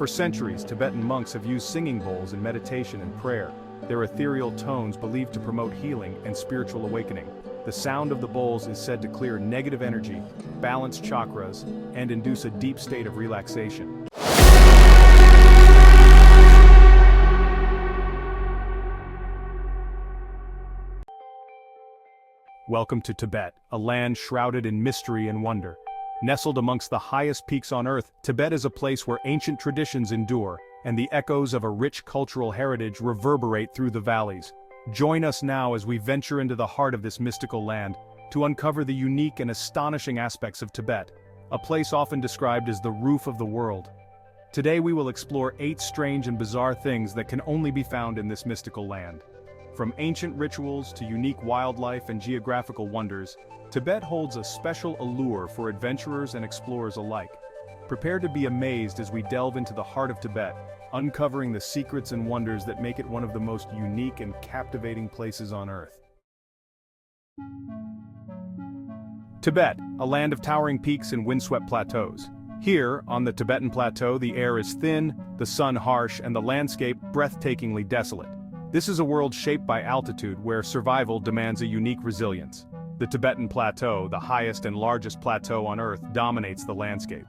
For centuries, Tibetan monks have used singing bowls in meditation and prayer, their ethereal tones believed to promote healing and spiritual awakening. The sound of the bowls is said to clear negative energy, balance chakras, and induce a deep state of relaxation. Welcome to Tibet, a land shrouded in mystery and wonder. Nestled amongst the highest peaks on Earth, Tibet is a place where ancient traditions endure, and the echoes of a rich cultural heritage reverberate through the valleys. Join us now as we venture into the heart of this mystical land, to uncover the unique and astonishing aspects of Tibet, a place often described as the roof of the world. Today we will explore 8 strange and bizarre things that can only be found in this mystical land. From ancient rituals to unique wildlife and geographical wonders, Tibet holds a special allure for adventurers and explorers alike. Prepare to be amazed as we delve into the heart of Tibet, uncovering the secrets and wonders that make it one of the most unique and captivating places on Earth. Tibet, a land of towering peaks and windswept plateaus. Here, on the Tibetan Plateau, the air is thin, the sun harsh, and the landscape breathtakingly desolate. This is a world shaped by altitude where survival demands a unique resilience. The Tibetan Plateau, the highest and largest plateau on Earth, dominates the landscape.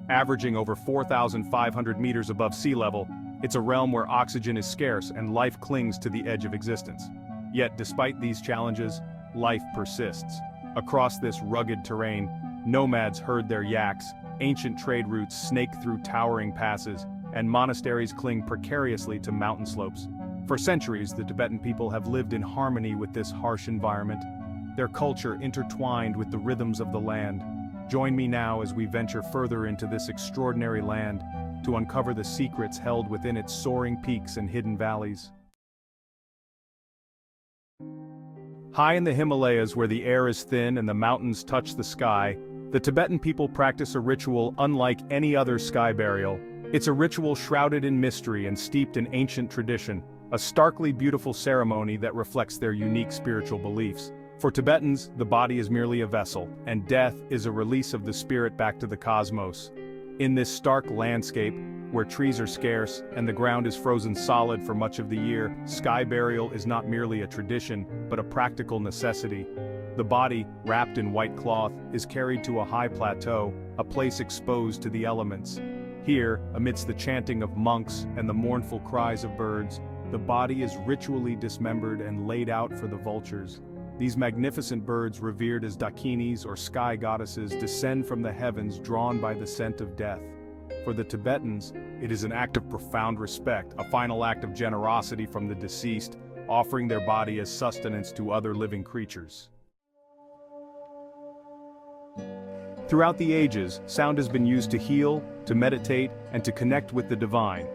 Averaging over 4,500 meters above sea level, it's a realm where oxygen is scarce and life clings to the edge of existence. Yet, despite these challenges, life persists. Across this rugged terrain, nomads herd their yaks, ancient trade routes snake through towering passes, and monasteries cling precariously to mountain slopes. For centuries, the Tibetan people have lived in harmony with this harsh environment, their culture intertwined with the rhythms of the land. Join me now as we venture further into this extraordinary land, to uncover the secrets held within its soaring peaks and hidden valleys. High in the Himalayas, where the air is thin and the mountains touch the sky, the Tibetan people practice a ritual unlike any other sky burial. It's a ritual shrouded in mystery and steeped in ancient tradition, a starkly beautiful ceremony that reflects their unique spiritual beliefs. For Tibetans, the body is merely a vessel, and death is a release of the spirit back to the cosmos. In this stark landscape, where trees are scarce and the ground is frozen solid for much of the year, sky burial is not merely a tradition, but a practical necessity. The body, wrapped in white cloth, is carried to a high plateau, a place exposed to the elements. Here, amidst the chanting of monks and the mournful cries of birds, the body is ritually dismembered and laid out for the vultures. These magnificent birds, revered as dakinis or sky goddesses, descend from the heavens drawn by the scent of death. For the Tibetans, it is an act of profound respect, a final act of generosity from the deceased, offering their body as sustenance to other living creatures. Throughout the ages, sound has been used to heal, to meditate, and to connect with the divine.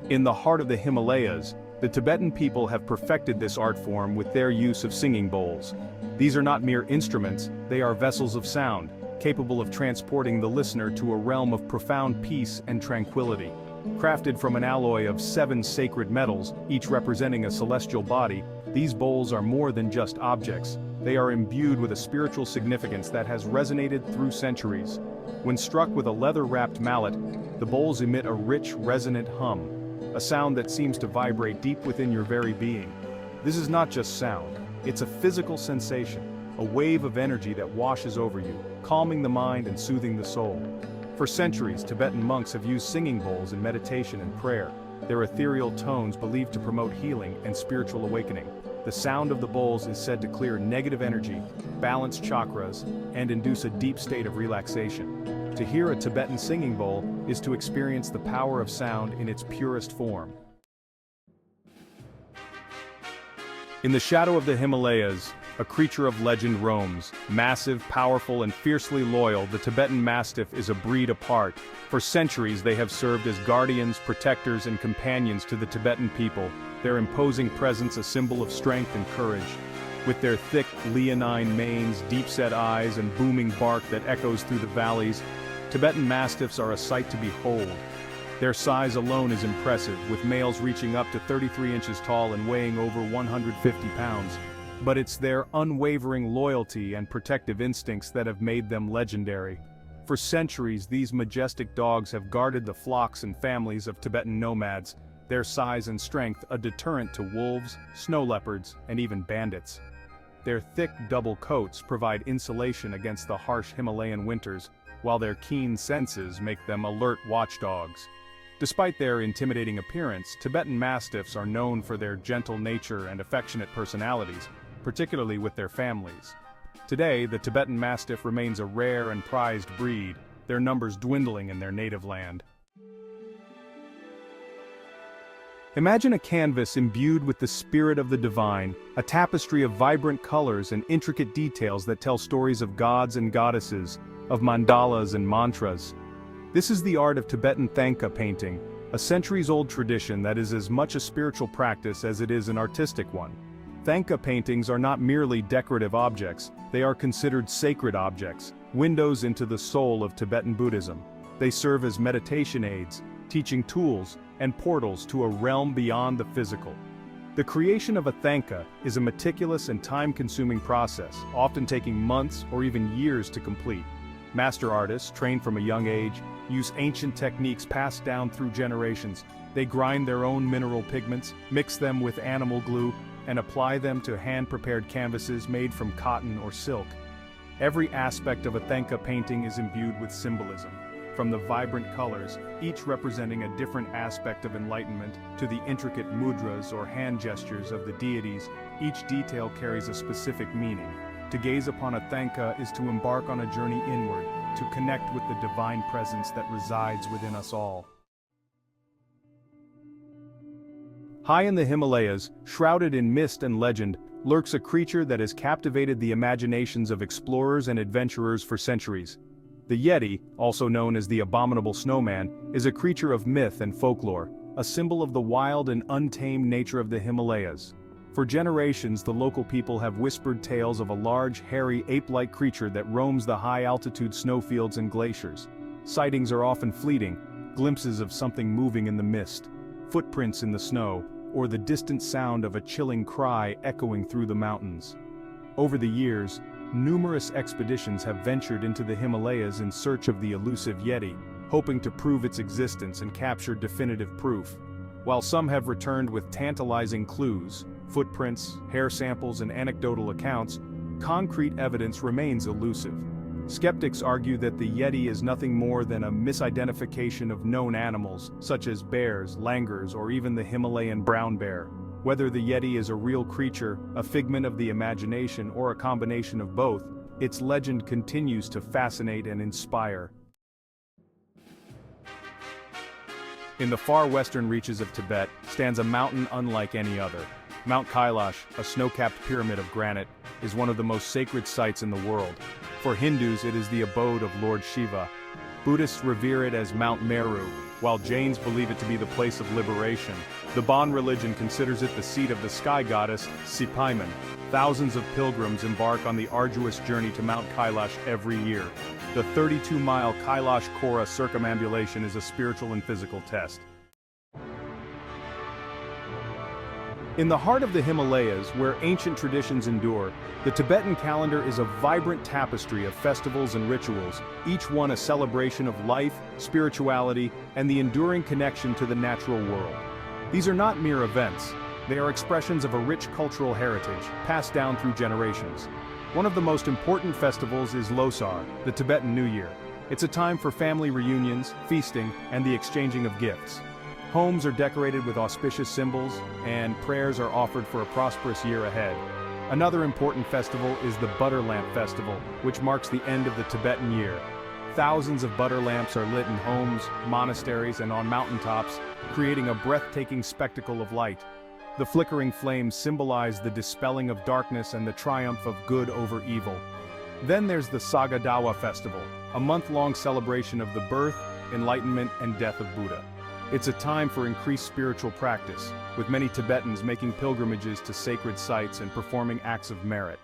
In the heart of the Himalayas, the Tibetan people have perfected this art form with their use of singing bowls. These are not mere instruments, they are vessels of sound, capable of transporting the listener to a realm of profound peace and tranquility. Crafted from an alloy of 7 sacred metals, each representing a celestial body, these bowls are more than just objects. They are imbued with a spiritual significance that has resonated through centuries. When struck with a leather-wrapped mallet, the bowls emit a rich, resonant hum, a sound that seems to vibrate deep within your very being. This is not just sound, it's a physical sensation, a wave of energy that washes over you, calming the mind and soothing the soul. For centuries, Tibetan monks have used singing bowls in meditation and prayer, their ethereal tones believed to promote healing and spiritual awakening. The sound of the bowls is said to clear negative energy, balance chakras, and induce a deep state of relaxation. To hear a Tibetan singing bowl is to experience the power of sound in its purest form. In the shadow of the Himalayas, a creature of legend roams. Massive, powerful, and fiercely loyal, the Tibetan Mastiff is a breed apart. For centuries they have served as guardians, protectors, and companions to the Tibetan people, their imposing presence a symbol of strength and courage. With their thick, leonine manes, deep-set eyes, and booming bark that echoes through the valleys, Tibetan Mastiffs are a sight to behold. Their size alone is impressive, with males reaching up to 33 inches tall and weighing over 150 pounds. But it's their unwavering loyalty and protective instincts that have made them legendary. For centuries, these majestic dogs have guarded the flocks and families of Tibetan nomads, their size and strength a deterrent to wolves, snow leopards, and even bandits. Their thick double coats provide insulation against the harsh Himalayan winters, while their keen senses make them alert watchdogs. Despite their intimidating appearance, Tibetan Mastiffs are known for their gentle nature and affectionate personalities, particularly with their families. Today, the Tibetan Mastiff remains a rare and prized breed, their numbers dwindling in their native land. Imagine a canvas imbued with the spirit of the divine, a tapestry of vibrant colors and intricate details that tell stories of gods and goddesses, of mandalas and mantras. This is the art of Tibetan Thanka painting, a centuries-old tradition that is as much a spiritual practice as it is an artistic one. Thanka paintings are not merely decorative objects, they are considered sacred objects, windows into the soul of Tibetan Buddhism. They serve as meditation aids, teaching tools, and portals to a realm beyond the physical. The creation of a Thanka is a meticulous and time-consuming process, often taking months or even years to complete. Master artists, trained from a young age, use ancient techniques passed down through generations. They grind their own mineral pigments, mix them with animal glue, and apply them to hand-prepared canvases made from cotton or silk. Every aspect of a Thanka painting is imbued with symbolism, from the vibrant colors, each representing a different aspect of enlightenment, to the intricate mudras or hand gestures of the deities. Each detail carries a specific meaning. To gaze upon a Thanka is to embark on a journey inward, to connect with the divine presence that resides within us all. High in the Himalayas, shrouded in mist and legend, lurks a creature that has captivated the imaginations of explorers and adventurers for centuries. The Yeti, also known as the abominable snowman, is a creature of myth and folklore, a symbol of the wild and untamed nature of the Himalayas. For generations, the local people have whispered tales of a large, hairy, ape-like creature that roams the high-altitude snowfields and glaciers. Sightings are often fleeting, glimpses of something moving in the mist, footprints in the snow, or the distant sound of a chilling cry echoing through the mountains. Over the years, numerous expeditions have ventured into the Himalayas in search of the elusive Yeti, hoping to prove its existence and capture definitive proof. While some have returned with tantalizing clues, footprints, hair samples, and anecdotal accounts, concrete evidence remains elusive. Skeptics argue that the Yeti is nothing more than a misidentification of known animals, such as bears, langurs, or even the Himalayan brown bear. Whether the Yeti is a real creature, a figment of the imagination, or a combination of both, its legend continues to fascinate and inspire. In the far western reaches of Tibet stands a mountain unlike any other. Mount Kailash, a snow-capped pyramid of granite, is one of the most sacred sites in the world. For Hindus, it is the abode of Lord Shiva. Buddhists revere it as Mount Meru, while Jains believe it to be the place of liberation. The Bon religion considers it the seat of the sky goddess, Sipaiman. Thousands of pilgrims embark on the arduous journey to Mount Kailash every year. The 32-mile Kailash Kora circumambulation is a spiritual and physical test. In the heart of the Himalayas, where ancient traditions endure, the Tibetan calendar is a vibrant tapestry of festivals and rituals, each one a celebration of life, spirituality, and the enduring connection to the natural world. These are not mere events, they are expressions of a rich cultural heritage, passed down through generations. One of the most important festivals is Losar, the Tibetan New Year. It's a time for family reunions, feasting, and the exchanging of gifts. Homes are decorated with auspicious symbols, and prayers are offered for a prosperous year ahead. Another important festival is the Butter Lamp Festival, which marks the end of the Tibetan year. Thousands of butter lamps are lit in homes, monasteries, and on mountaintops, creating a breathtaking spectacle of light. The flickering flames symbolize the dispelling of darkness and the triumph of good over evil. Then there's the Sagadawa Festival, a month-long celebration of the birth, enlightenment, and death of Buddha. It's a time for increased spiritual practice, with many Tibetans making pilgrimages to sacred sites and performing acts of merit.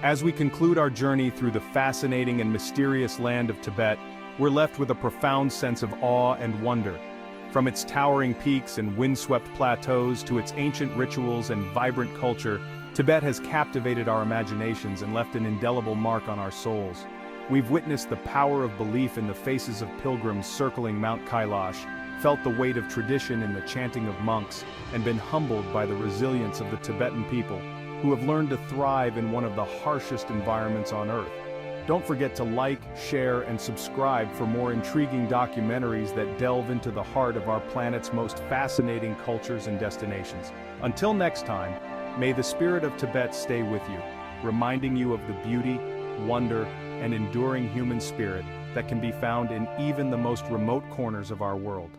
As we conclude our journey through the fascinating and mysterious land of Tibet, we're left with a profound sense of awe and wonder. From its towering peaks and windswept plateaus to its ancient rituals and vibrant culture, Tibet has captivated our imaginations and left an indelible mark on our souls. We've witnessed the power of belief in the faces of pilgrims circling Mount Kailash, felt the weight of tradition in the chanting of monks, and been humbled by the resilience of the Tibetan people, who have learned to thrive in one of the harshest environments on Earth. Don't forget to like, share, and subscribe for more intriguing documentaries that delve into the heart of our planet's most fascinating cultures and destinations. Until next time, may the spirit of Tibet stay with you, reminding you of the beauty, wonder, and enduring human spirit that can be found in even the most remote corners of our world.